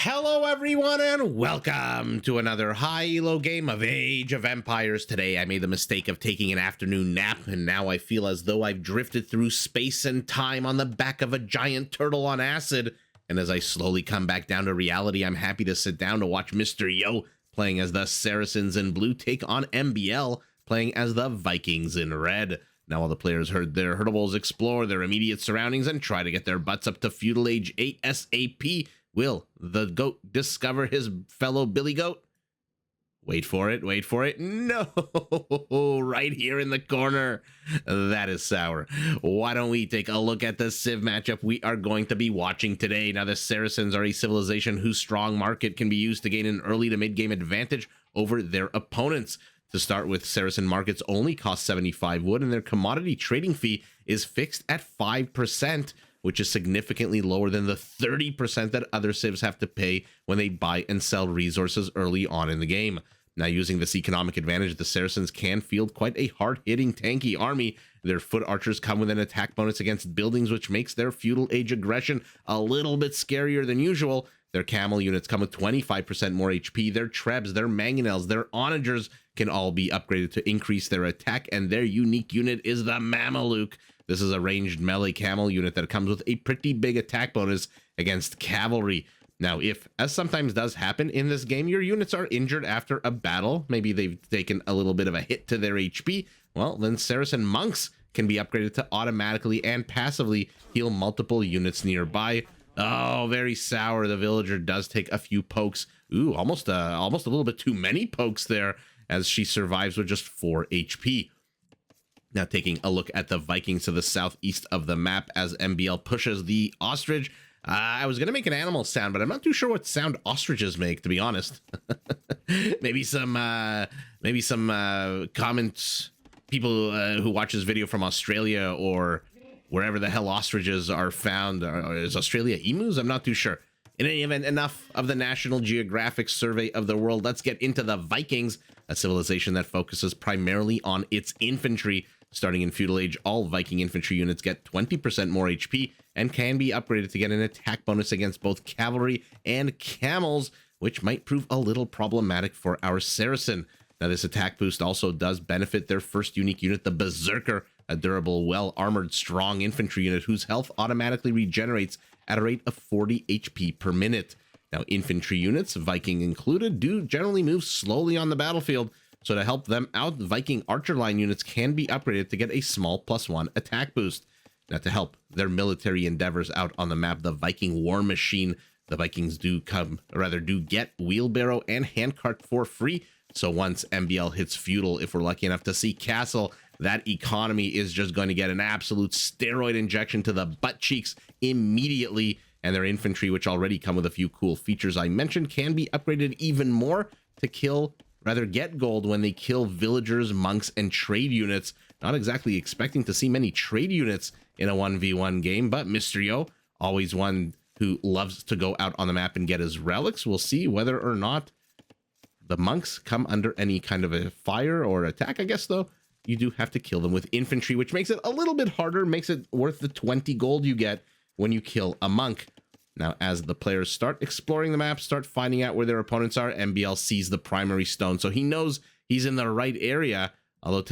Hello everyone and welcome to another high elo game of Age of Empires. Today I made the mistake of taking an afternoon nap and now I feel as though I've drifted through space and time on the back of a giant turtle on acid. And as I slowly come back down to reality, I'm happy to sit down to watch Mr. Yo playing as the Saracens in blue take on MbL playing as the Vikings in red. Now all the players heard their herdables explore their immediate surroundings and try to get their butts up to Feudal Age ASAP. Will the goat discover his fellow Billy Goat? Wait for it, wait for it. No, right here in the corner. That is sour. Why don't we take a look at the Civ matchup we are going to be watching today? Now, the Saracens are a civilization whose strong market can be used to gain an early to mid-game advantage over their opponents. To start with, Saracen markets only cost 75 wood, and their commodity trading fee is fixed at 5%. Which is significantly lower than the 30% that other civs have to pay when they buy and sell resources early on in the game. Now, using this economic advantage, the Saracens can field quite a hard-hitting tanky army. Their foot archers come with an attack bonus against buildings, which makes their Feudal Age aggression a little bit scarier than usual. Their camel units come with 25% more HP. Their trebs, their mangonels, their onagers can all be upgraded to increase their attack, and their unique unit is the Mameluke. This is a ranged melee camel unit that comes with a pretty big attack bonus against cavalry. Now, if, as sometimes does happen in this game, your units are injured after a battle, maybe they've taken a little bit of a hit to their HP, well, then Saracen monks can be upgraded to automatically and passively heal multiple units nearby. Oh, very sour. The villager does take a few pokes. Ooh, almost a little bit too many pokes there, as she survives with just 4 HP. Now, taking a look at the Vikings to the southeast of the map as MbL pushes the ostrich. I was going to make an animal sound, but I'm not too sure what sound ostriches make, to be honest. maybe some comments, people who watch this video from Australia or wherever the hell ostriches are found. Is Australia emus? I'm not too sure. In any event, enough of the National Geographic survey of the world. Let's get into the Vikings, a civilization that focuses primarily on its infantry. Starting in Feudal Age, all Viking infantry units get 20% more HP and can be upgraded to get an attack bonus against both cavalry and camels, which might prove a little problematic for our Saracen. Now, this attack boost also does benefit their first unique unit, the Berserker, a durable, well-armored, strong infantry unit whose health automatically regenerates at a rate of 40 HP per minute. Now, infantry units, Viking included, do generally move slowly on the battlefield, so to help them out, Viking archer line units can be upgraded to get a small +1 attack boost. Now, to help their military endeavors out on the map, the Viking war machine, the Vikings do get wheelbarrow and handcart for free. So once MbL hits feudal, if we're lucky enough to see castle, that economy is just going to get an absolute steroid injection to the butt cheeks immediately. And their infantry, which already come with a few cool features I mentioned, can be upgraded even more to get gold when they kill villagers, monks, and trade units. Not exactly expecting to see many trade units in a 1v1 game, but Mr. Yo, always one who loves to go out on the map and get his relics. We'll see whether or not the monks come under any kind of a fire or attack. I guess, though, you do have to kill them with infantry, which makes it a little bit harder, makes it worth the 20 gold you get when you kill a monk. Now, as the players start exploring the map, start finding out where their opponents are, MbL sees the primary stone, so he knows he's in the right area. Although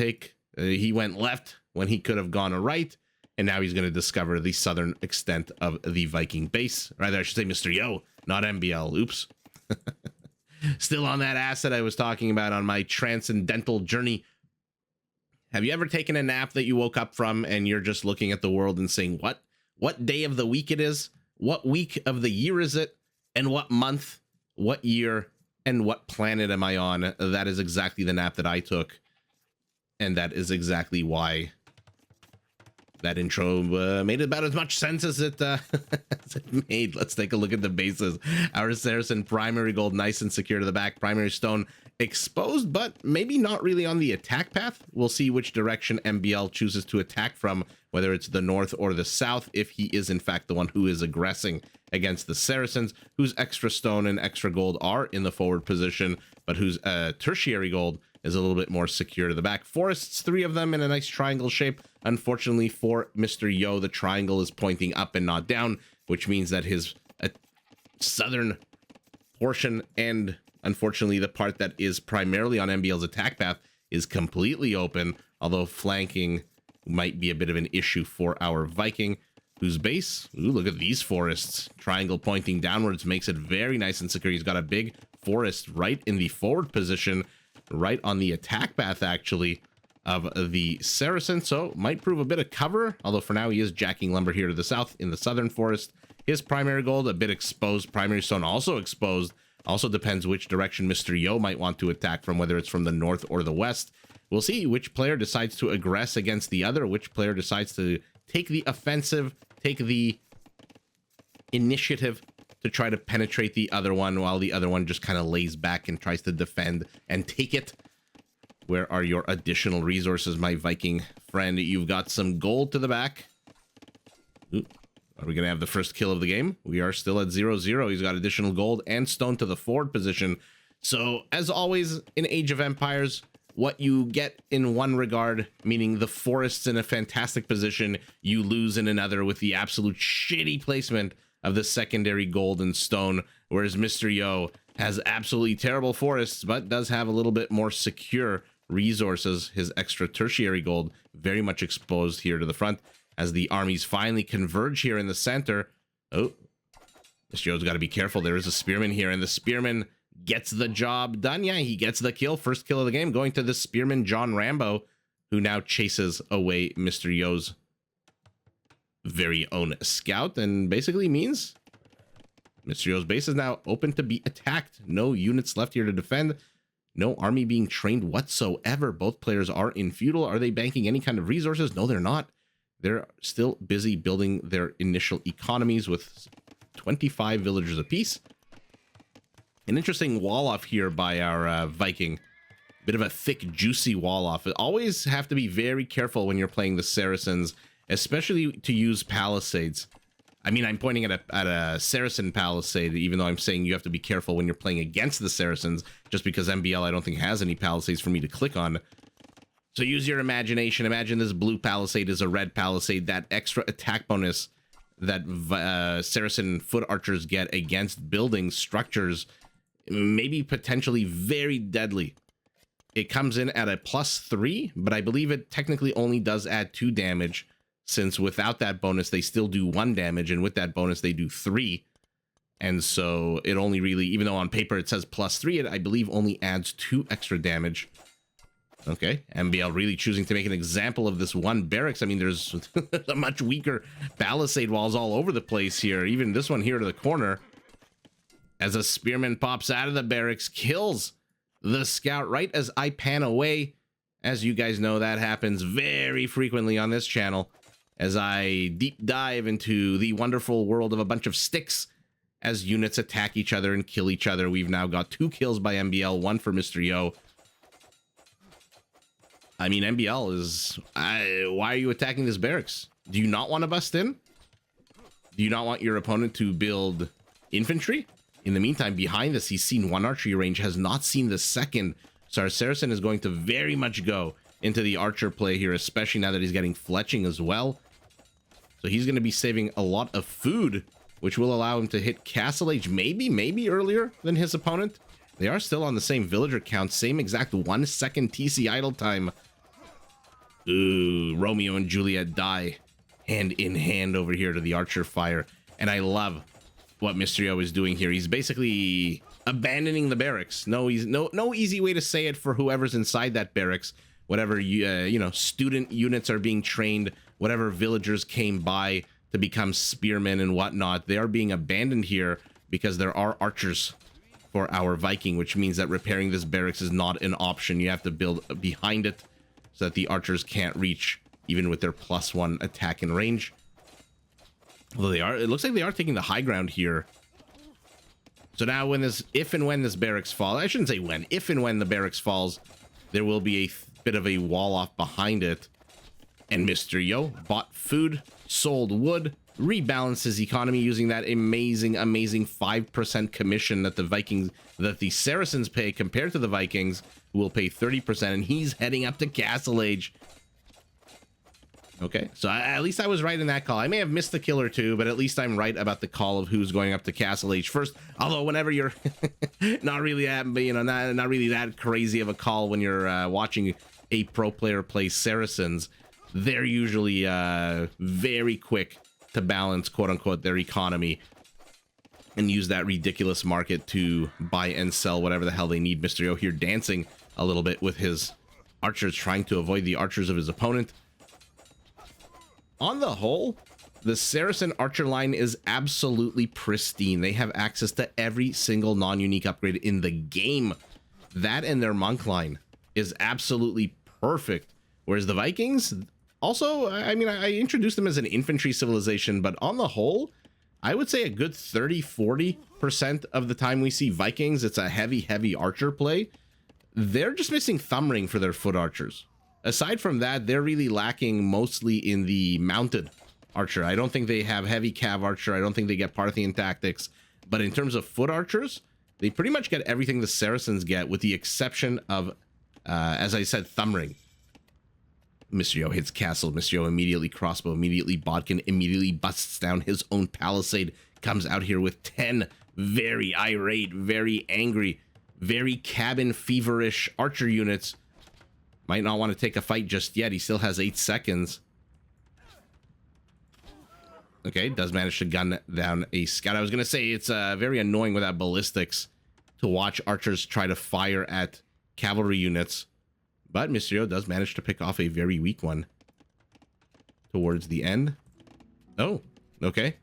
he went left when he could have gone right, and now he's going to discover the southern extent of the Viking base. Rather, I should say Mr. Yo, not MbL. Oops. Still on that asset I was talking about on my transcendental journey. Have you ever taken a nap that you woke up from and you're just looking at the world and saying, what day of the week it is? What week of the year is it? And what month, what year, and what planet am I on? That is exactly the nap that I took. And that is exactly why that intro made about as much sense as it made. Let's take a look at the bases. Our Saracen primary gold, nice and secure to the back. Primary stone exposed, but maybe not really on the attack path. We'll see which direction MbL chooses to attack from, whether it's the north or the south, if he is in fact the one who is aggressing against the Saracens, whose extra stone and extra gold are in the forward position, but whose tertiary gold is a little bit more secure to the back. Forests, 3 of them in a nice triangle shape. Unfortunately for Mr. Yo, the triangle is pointing up and not down, which means that his southern portion, and unfortunately the part that is primarily on MbL's attack path is completely open, although flanking might be a bit of an issue for our Viking, whose base, ooh, look at these forests. Triangle pointing downwards makes it very nice and secure. He's got a big forest right in the forward position, right on the attack path, actually, of the Saracen, so might prove a bit of cover, although for now he is jacking lumber here to the south in the southern forest. His primary gold, a bit exposed, primary stone also exposed. Also depends which direction Mr. Yo might want to attack from, whether it's from the north or the west. We'll see which player decides to aggress against the other, which player decides to take the offensive, take the initiative to try to penetrate the other one, while the other one just kind of lays back and tries to defend and take it. Where are your additional resources, my Viking friend? You've got some gold to the back. Ooh, are we going to have the first kill of the game? We are still at 0-0. He's got additional gold and stone to the forward position. So, as always, in Age of Empires, what you get in one regard, meaning the forest's in a fantastic position, you lose in another with the absolute shitty placement of the secondary gold and stone, whereas Mr. Yo has absolutely terrible forests, but does have a little bit more secure resources. His extra tertiary gold very much exposed here to the front as the armies finally converge here in the center. Oh, Mr. Yo's got to be careful. There is a spearman here, and the spearman gets the job done. Yeah, he gets the kill. First kill of the game going to the spearman, John Rambo, who now chases away Mr. Yo's very own scout, and basically means Mr. Yo's base is now open to be attacked. No units left here to defend. No army being trained whatsoever. Both players are in feudal. Are they banking any kind of resources? No, they're not. They're still busy building their initial economies with 25 villagers apiece. An interesting wall off here by our Viking. Bit of a thick, juicy wall off. Always have to be very careful when you're playing the Saracens, especially to use palisades. I mean, I'm pointing at a Saracen palisade, even though I'm saying you have to be careful when you're playing against the Saracens, just because MbL, I don't think, has any palisades for me to click on. So use your imagination. Imagine this blue palisade is a red palisade. That extra attack bonus that Saracen foot archers get against buildings, structures, maybe potentially very deadly. It comes in at a +3, but I believe it technically only does add 2 damage, since without that bonus, they still do 1 damage, and with that bonus, they do 3. And so it only really, even though on paper it says +3, it, I believe, only adds 2 extra damage. Okay, MbL really choosing to make an example of this one barracks. I mean, there's a much weaker palisade walls all over the place here. Even this one here to the corner. As a spearman pops out of the barracks, kills the scout right as I pan away. As you guys know, that happens very frequently on this channel, as I deep dive into the wonderful world of a bunch of sticks as units attack each other and kill each other. We've now got 2 kills by MbL, 1 for Mr. Yo. I mean, MbL is... why are you attacking this barracks? Do you not want to bust in? Do you not want your opponent to build infantry? In the meantime, behind this, he's seen 1 archery range, has not seen the second. So our Saracen is going to very much go into the archer play here, especially now that he's getting fletching as well. So he's going to be saving a lot of food, which will allow him to hit Castle Age maybe earlier than his opponent. They are still on the same villager count, same exact 1 second TC idle time. Ooh, Romeo and Juliet die hand in hand over here to the archer fire. And I love what Mr. Yo is doing here. He's basically abandoning the barracks. No easy way to say it for whoever's inside that barracks. Whatever you know, student units are being trained, whatever villagers came by to become spearmen and whatnot, they are being abandoned here because there are archers for our Viking, which means that repairing this barracks is not an option. You have to build behind it so that the archers can't reach, even with their +1 attack and range. Although they are, it looks like they are taking the high ground here. So now when this, if and when this barracks falls, I shouldn't say when, if and when the barracks falls, there will be a bit of a wall off behind it. And Mr. Yo bought food, sold wood, rebalanced his economy using that amazing 5% commission that the Saracens pay compared to the Vikings, who will pay 30%, and he's heading up to Castle Age. Okay, so at least I was right in that call. I may have missed the kill or two, but at least I'm right about the call of who's going up to Castle Age first. Although whenever you're not really that, you know, not really that crazy of a call when you're watching a pro player play Saracens, they're usually very quick to balance, quote unquote, their economy and use that ridiculous market to buy and sell whatever the hell they need. Mysterio here dancing a little bit with his archers, trying to avoid the archers of his opponent. On the whole, the Saracen archer line is absolutely pristine. They have access to every single non-unique upgrade in the game. That and their monk line is absolutely perfect. Whereas the Vikings, also, I mean, I introduced them as an infantry civilization, but on the whole, I would say a good 30-40% of the time we see Vikings, it's a heavy archer play. They're just missing thumb ring for their foot archers. Aside from that, they're really lacking mostly in the mounted archer. I don't think they have heavy cav archer. I don't think they get Parthian tactics. But in terms of foot archers, they pretty much get everything the Saracens get, with the exception of, as I said, thumb ring. Mysterio hits castle. Mysterio immediately crossbow, immediately bodkin, immediately busts down his own palisade. Comes out here with 10 very irate, very angry, very cabin feverish archer units. Might not want to take a fight just yet. He still has 8 seconds. Okay, does manage to gun down a scout. I was going to say it's very annoying without ballistics to watch archers try to fire at cavalry units. But Mysterio does manage to pick off a very weak one towards the end. Oh, okay.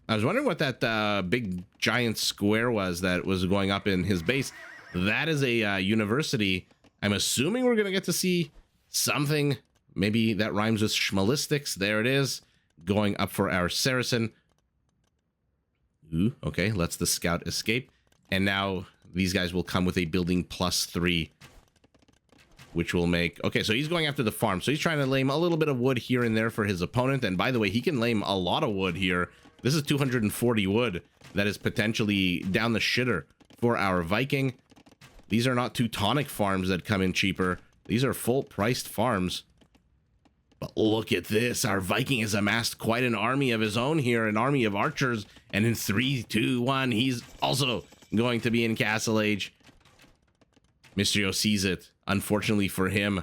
I was wondering what that big giant square was that was going up in his base. That is a university. I'm assuming we're going to get to see something. Maybe that rhymes with schmalistics. There it is. Going up for our Saracen. Ooh, okay. Lets the scout escape. And now these guys will come with a building +3. Which will make... Okay, so he's going after the farm. So he's trying to lame a little bit of wood here and there for his opponent. And by the way, he can lame a lot of wood here. This is 240 wood. That is potentially down the shitter for our Viking. These are not Teutonic farms that come in cheaper. These are full-priced farms. But look at this. Our Viking has amassed quite an army of his own here, an army of archers. And in 3, 2, 1, he's also going to be in Castle Age. Mysterio sees it. Unfortunately for him.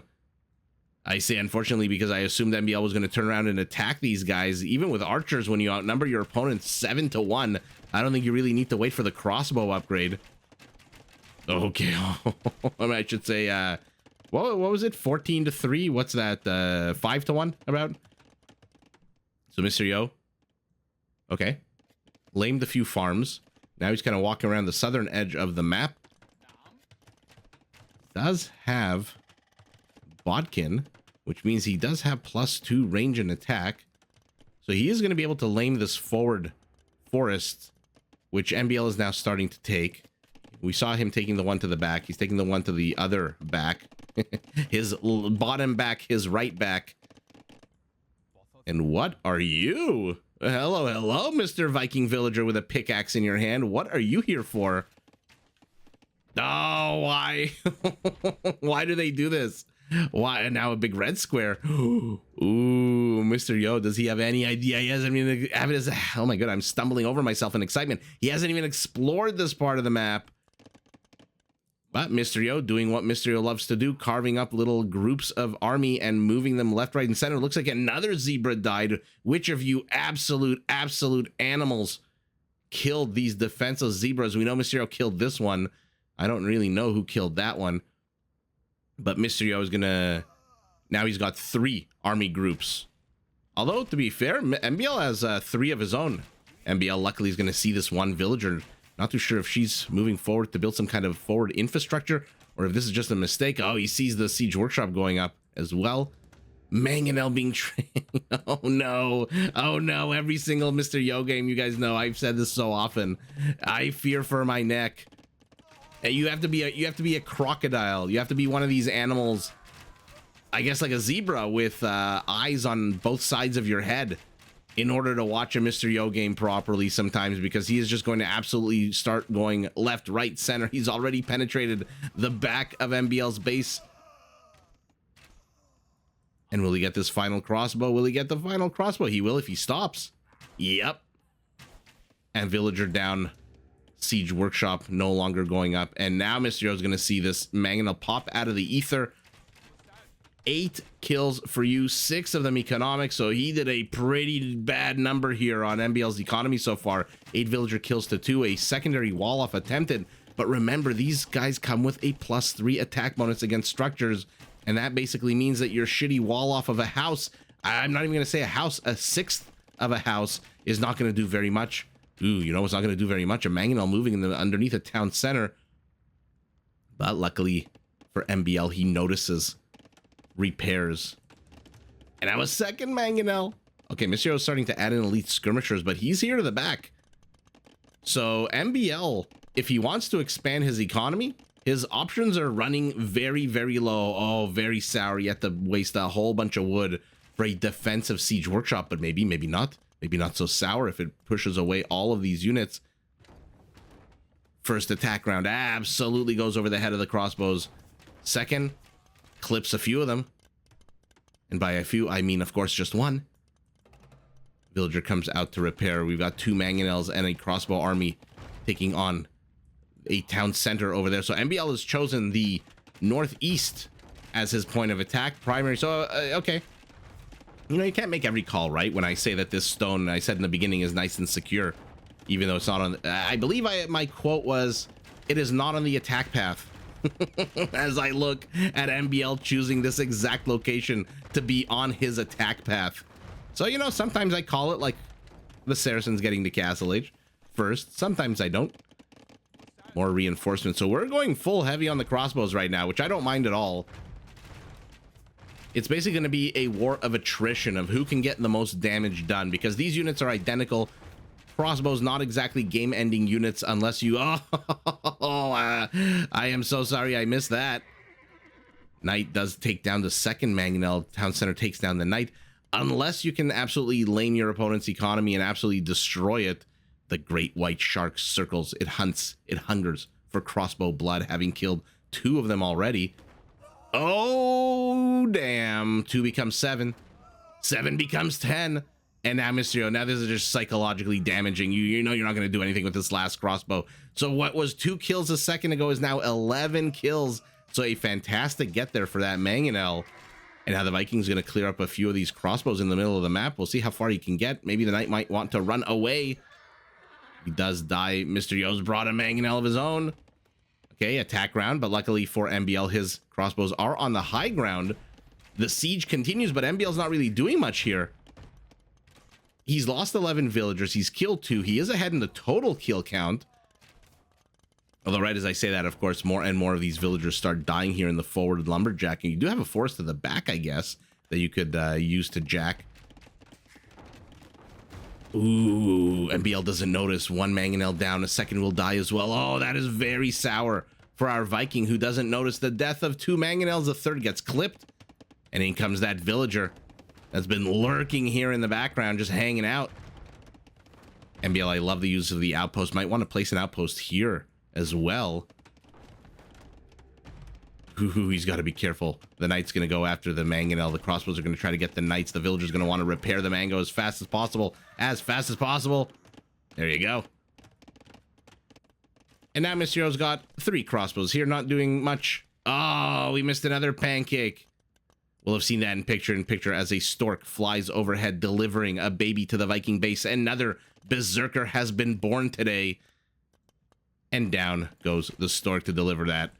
I say unfortunately because I assumed MbL was going to turn around and attack these guys. Even with archers, when you outnumber your opponent 7-1, I don't think you really need to wait for the crossbow upgrade. Okay, I should say, what was it? 14-3? What's that? 5-1 about? So Mysterio, okay, lamed a few farms. Now he's kind of walking around the southern edge of the map. Does have bodkin, which means he does have +2 range and attack. So he is going to be able to lame this forward forest, which MbL is now starting to take. We saw him taking the one to the back. He's taking the one to the other back. His bottom back, his right back. And what are you? Hello, Mr. Viking villager with a pickaxe in your hand. What are you here for? Oh, why? Why do they do this? Why? And now a big red square. Ooh, Mr. Yo, does he have any idea? He hasn't even... Oh my god, I'm stumbling over myself in excitement. He hasn't even explored this part of the map. But Mr. Yo doing what Mr. Yo loves to do, carving up little groups of army and moving them left, right, and center. Looks like another zebra died. Which of you absolute animals killed these defenseless zebras? We know Mr. Yo killed this one. I don't really know who killed that one. But Mr. Yo is gonna... Now he's got 3 army groups. Although, to be fair, MbL has 3 of his own. MbL luckily is gonna see this one villager. Not too sure if she's moving forward to build some kind of forward infrastructure, or if this is just a mistake. Oh, he sees the siege workshop going up as well. Mangonel being trained. Oh no. Oh no. Every single Mr. Yo game, you guys know I've said this so often. I fear for my neck. You have to be a crocodile. You have to be one of these animals, I guess like a zebra with eyes on both sides of your head, in order to watch a Mr. Yo game properly sometimes, because he is just going to absolutely start going left, right, center. He's already penetrated the back of MbL's base. And will he get this final crossbow? Will he get the final crossbow? He will if he stops. Yep. And villager down. Siege workshop no longer going up. And now Mysterio is going to see this mangonel pop out of the ether. 8 kills for you, 6 of them economic. So he did a pretty bad number here on MbL's economy so far. 8 villager kills to 2. A secondary wall off attempted. But remember, these guys come with a +3 attack bonus against structures. And that basically means that your shitty wall off of a house, I'm not even going to say a house, a sixth of a house is not going to do very much. Ooh, you know what's not going to do very much? A mangonel moving in the underneath a town center. But luckily for MbL, he notices repairs. And now a second mangonel. Okay, Mysterio is starting to add in elite skirmishers, but he's here to the back. So MbL, if he wants to expand his economy, his options are running very, very low. Oh, very sour. You have to waste a whole bunch of wood for a defensive siege workshop, but maybe not. Maybe not so sour if it pushes away all of these units. First attack round absolutely goes over the head of the crossbows. Second, clips a few of them. And by a few, I mean, of course, just one. Villager comes out to repair. We've got 2 mangonels and a crossbow army taking on a town center over there. So MbL has chosen the northeast as his point of attack primary. So, okay. You know, you can't make every call, right? When I say that this stone, I said in the beginning, is nice and secure, even though it's not on... I believe my quote was, it is not on the attack path. As I look at MbL choosing this exact location to be on his attack path. So, you know, sometimes I call it like the Saracens getting to Castle Age first. Sometimes I don't. More reinforcements. So we're going full heavy on the crossbows right now, which I don't mind at all. It's basically going to be a war of attrition of who can get the most damage done, because these units are identical. Crossbows not exactly game-ending units unless you... I am so sorry I missed that. Knight does take down the second mangonel. Town center takes down the knight. Unless you can absolutely lame your opponent's economy and absolutely destroy it, the great white shark circles. It hunts. It hungers for crossbow blood, having killed 2 of them already. Oh, damn. 2 becomes 7. 7 becomes 10. And now Mysterio, now this is just psychologically damaging. You know you're not going to do anything with this last crossbow. So what was 2 kills a second ago is now 11 kills. So a fantastic get there for that mangonel. And now the Vikings going to clear up a few of these crossbows in the middle of the map. We'll see how far he can get. Maybe the knight might want to run away. He does die. Mysterio's brought a mangonel of his own. Okay, attack round, but luckily for MbL, his crossbows are on the high ground. The siege continues, but MbL's not really doing much here. He's lost 11 villagers. He's killed 2. He is ahead in the total kill count. Although right as I say that, of course, more and more of these villagers start dying here in the forward lumberjack. And you do have a forest to the back, I guess, that you could use to jack. Ooh, MbL doesn't notice. 1 mangonel down. A second will die as well. Oh, that is very sour for our Viking, who doesn't notice the death of 2 mangonels. The third gets clipped. And in comes that villager that's been lurking here in the background, just hanging out. MbL, I love the use of the outpost. Might want to place an outpost here as well. Ooh, he's got to be careful. The knight's going to go after the mangonel. The crossbows are going to try to get the knights. The villager's going to want to repair the mango as fast as possible. As fast as possible. There you go. And now Mysterio's got 3 crossbows here, not doing much. Oh, we missed another pancake. We'll have seen that in picture as a stork flies overhead, delivering a baby to the Viking base. Another berserker has been born today. And down goes the stork to deliver that.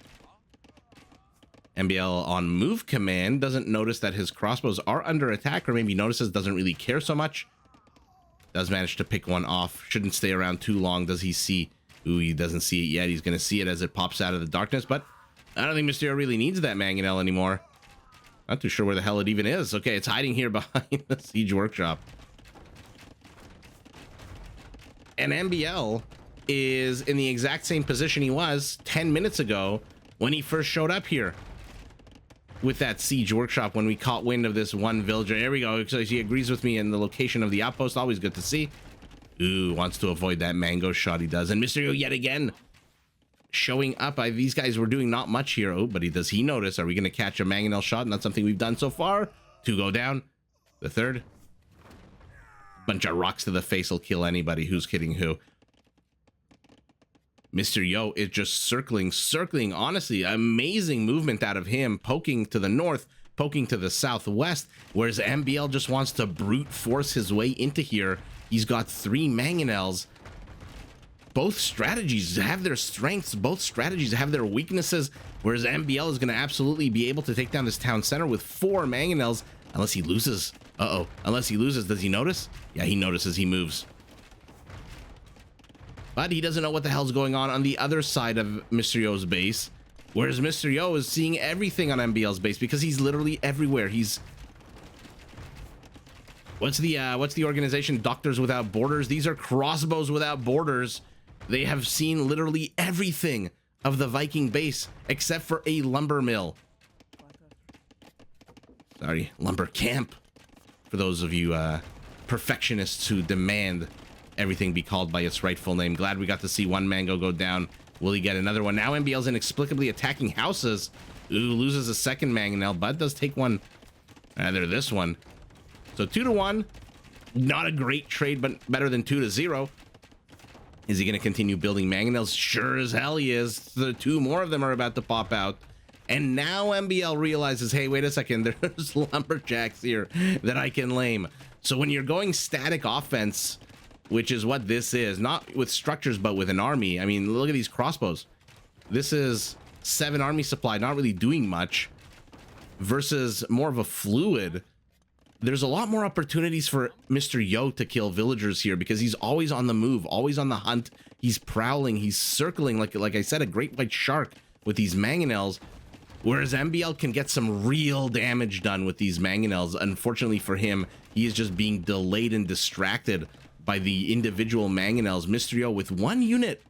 MbL on move command doesn't notice that his crossbows are under attack, or maybe notices, doesn't really care so much. Does manage to pick one off. Shouldn't stay around too long. Does he see? Ooh, he doesn't see it yet. He's going to see it as it pops out of the darkness, but I don't think Mysterio really needs that mangonel anymore. Not too sure where the hell it even is. Okay, it's hiding here behind the siege workshop. And MbL is in the exact same position he was 10 minutes ago when he first showed up here with that siege workshop, when we caught wind of this one villager. There we go. So he agrees with me in the location of the outpost. Always good to see. Ooh, wants to avoid that mango shot. He does. And Mysterio yet again showing up. These guys were doing not much here. Oh, but does he notice? Are we going to catch a mangonel shot? Not something we've done so far. 2 go down. The third. Bunch of rocks to the face will kill anybody who's hitting who. Mr. Yo is just circling. Honestly, amazing movement out of him, poking to the north, poking to the southwest, whereas MbL just wants to brute force his way into here. He's got 3 mangonels. Both strategies have their strengths, both strategies have their weaknesses, whereas MbL is going to absolutely be able to take down this town center with 4 mangonels, unless he loses. Unless he loses. Does he notice? Yeah, he notices. He moves. But he doesn't know what the hell's going on the other side of Mr. Yo's base, whereas Mr. Yo is seeing everything on MbL's base because he's literally everywhere. He's... What's the organization? Doctors Without Borders. These are Crossbows Without Borders. They have seen literally everything of the Viking base except for a lumber mill. Sorry, lumber camp. For those of you perfectionists who demand everything be called by its rightful name. Glad we got to see 1 mango go down. Will he get another one? Now MbL's inexplicably attacking houses. Ooh, loses a second mangonel, but does take one. Either this one. So 2 to 1. Not a great trade, but better than 2 to 0. Is he going to continue building mangonels? Sure as hell he is. The 2 more of them are about to pop out. And now MbL realizes, hey, wait a second, there's lumberjacks here that I can lame. So when you're going static offense, which is what this is, not with structures, but with an army. I mean, look at these crossbows. This is 7 army supply, not really doing much, versus more of a fluid. There's a lot more opportunities for Mr. Yo to kill villagers here because he's always on the move, always on the hunt. He's prowling, he's circling, like I said, a great white shark with these mangonels. Whereas MbL can get some real damage done with these mangonels. Unfortunately for him, he is just being delayed and distracted by the individual mangonels. Mr. Yo with 1 unit,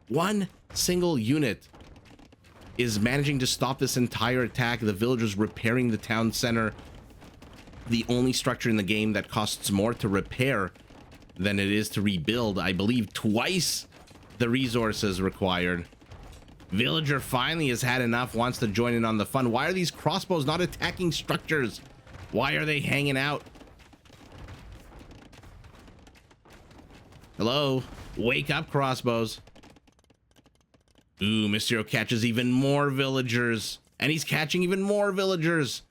1 single unit, is managing to stop this entire attack. The villagers repairing the town center. The only structure in the game that costs more to repair than it is to rebuild. I believe twice the resources required. Villager finally has had enough, wants to join in on the fun. Why are these crossbows not attacking structures? Why are they hanging out? Hello? Wake up, crossbows. Ooh, Mr. Yo catches even more villagers. And he's catching even more villagers.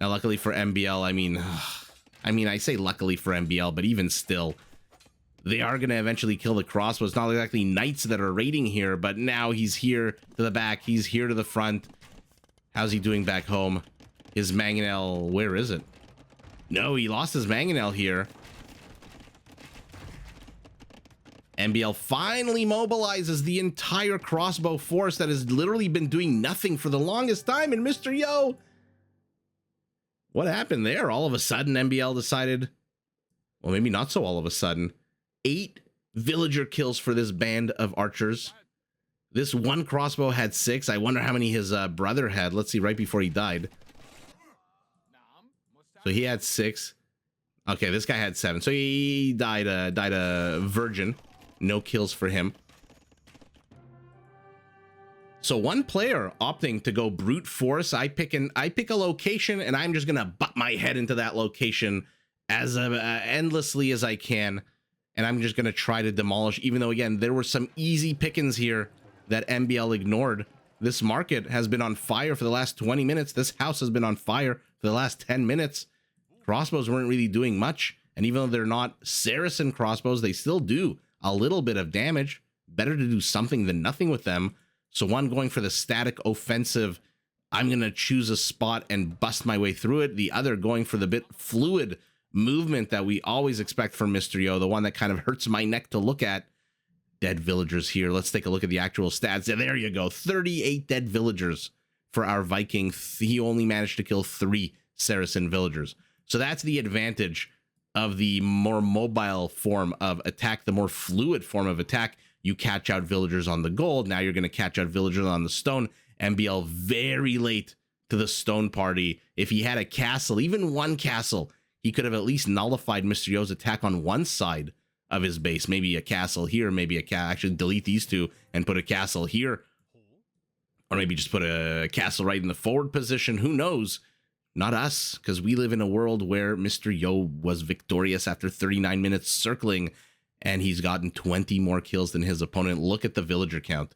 Now, luckily for MbL, I mean, I say luckily for MbL, but even still, they are going to eventually kill the crossbows. Not exactly knights that are raiding here, but now he's here to the back. He's here to the front. How's he doing back home? His mangonel, where is it? No, he lost his mangonel here. MbL finally mobilizes the entire crossbow force that has literally been doing nothing for the longest time. And Mr. Yo, what happened there? All of a sudden, MbL decided, well, maybe not so all of a sudden. 8 villager kills for this band of archers. This one crossbow had 6. I wonder how many his brother had. Let's see, right before he died. So he had 6. Okay, this guy had 7. So he died a virgin. No kills for him. So one player opting to go brute force. I pick a location, and I'm just gonna butt my head into that location as endlessly as I can. And I'm just going to try to demolish, even though, again, there were some easy pickings here that MbL ignored. This market has been on fire for the last 20 minutes. This house has been on fire for the last 10 minutes. Crossbows weren't really doing much. And even though they're not Saracen crossbows, they still do a little bit of damage. Better to do something than nothing with them. So one going for the static offensive. I'm going to choose a spot and bust my way through it. The other going for the bit fluid movement that we always expect from Mr. Yo, the one that kind of hurts my neck to look at. Dead villagers here. Let's take a look at the actual stats. There you go. 38 dead villagers for our Viking. He only managed to kill 3 Saracen villagers. So that's the advantage of the more mobile form of attack, the more fluid form of attack. You catch out villagers on the gold. Now you're going to catch out villagers on the stone. MbL very late to the stone party. If he had a castle, even one castle, he could have at least nullified Mr. Yo's attack on one side of his base. Maybe a castle here, maybe a actually delete these 2 and put a castle here. Or maybe just put a castle right in the forward position. Who knows? not us, because we live in a world where Mr. Yo was victorious after 39 minutes circling, and he's gotten 20 more kills than his opponent. Look at the villager count.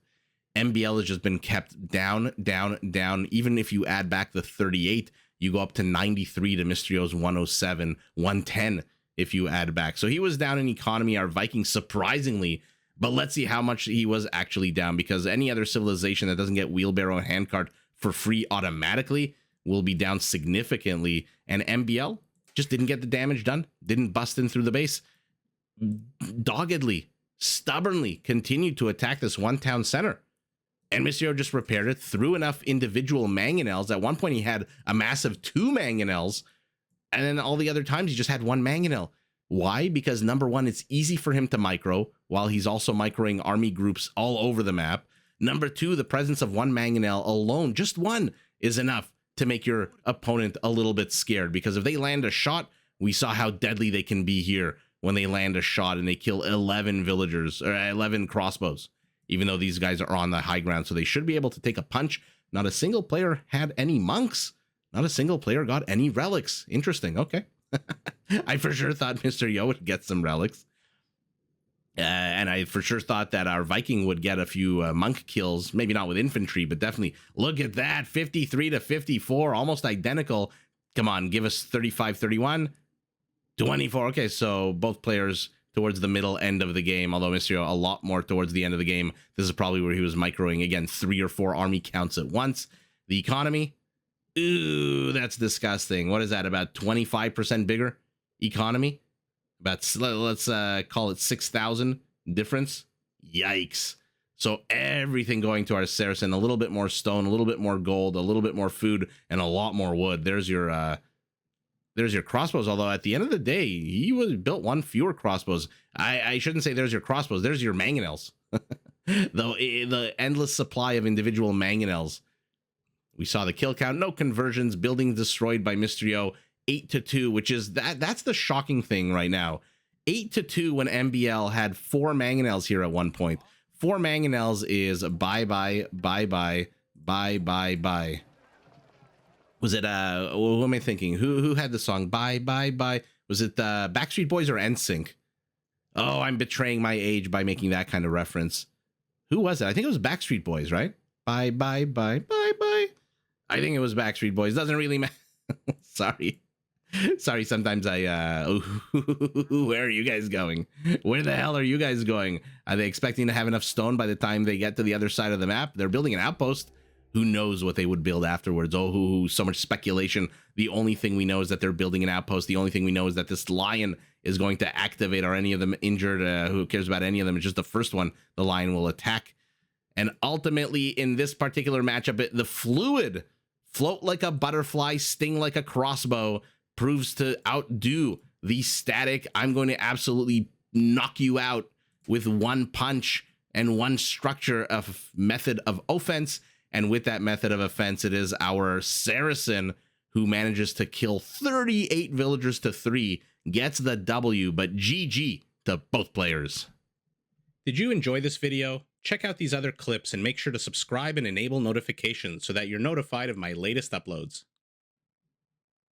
MbL has just been kept down, down, down. Even if you add back the 38, you go up to 93 to Mr. Yo's 107, 110 if you add back. So he was down in economy, our Vikings, surprisingly. But let's see how much he was actually down, because any other civilization that doesn't get wheelbarrow and handcart for free automatically will be down significantly. And MbL just didn't get the damage done, didn't bust in through the base. Doggedly, stubbornly continued to attack this one town center. And Mr. Yo just repaired it, threw enough individual mangonels. At one point, he had a massive 2 mangonels, and then all the other times, he just had 1 mangonel. Why? Because number one, it's easy for him to micro, while he's also microing army groups all over the map. Number two, the presence of 1 mangonel alone, just one, is enough to make your opponent a little bit scared. Because if they land a shot, we saw how deadly they can be here when they land a shot and they kill 11 villagers, or 11 crossbows. Even though these guys are on the high ground, so they should be able to take a punch. Not a single player had any monks. Not a single player got any relics. Interesting. Okay. I for sure thought Mr. Yo would get some relics. And I for sure thought that our Viking would get a few monk kills. Maybe not with infantry, but definitely. Look at that. 53 to 54. Almost identical. Come on. Give us 35, 31. 24. Okay, so both players towards the middle end of the game, although Mr. Yo a lot more towards the end of the game. This is probably where he was microing, again, 3 or 4 army counts at once. The economy, ooh, that's disgusting. What is that, about 25% bigger economy? About, let's call it 6,000 difference. Yikes. So everything going to our Saracen, a little bit more stone, a little bit more gold, a little bit more food, and a lot more wood. There's your crossbows, although at the end of the day, he built 1 fewer crossbows. I shouldn't say there's your crossbows, there's your mangonels. the endless supply of individual mangonels. We saw the kill count, no conversions, buildings destroyed by Mr. Yo, 8-2, which is, that's the shocking thing right now. 8-2 when MbL had 4 mangonels here at one point. 4 mangonels is bye-bye, bye-bye, bye-bye-bye. Was it what am I thinking? Who had the song Bye Bye Bye? Was it Backstreet Boys or NSYNC? Oh, I'm betraying my age by making that kind of reference. Who was it? I think it was Backstreet Boys, right? Bye Bye Bye Bye Bye. I think it was Backstreet Boys. Doesn't really matter. Sorry. Sometimes where are you guys going? Where the hell are you guys going? Are they expecting to have enough stone by the time they get to the other side of the map? They're building an outpost. Who knows what they would build afterwards? Oh, so much speculation. The only thing we know is that they're building an outpost. The only thing we know is that this lion is going to activate. Are any of them injured? Who cares about any of them? It's just the first one the lion will attack. And ultimately, in this particular matchup, the fluid, float like a butterfly, sting like a crossbow, proves to outdo the static. I'm going to absolutely knock you out with 1 punch and 1 structure of method of offense. And with that method of offense, it is our Saracen who manages to kill 38 villagers to 3, gets the W, but GG to both players. Did you enjoy this video? Check out these other clips and make sure to subscribe and enable notifications so that you're notified of my latest uploads.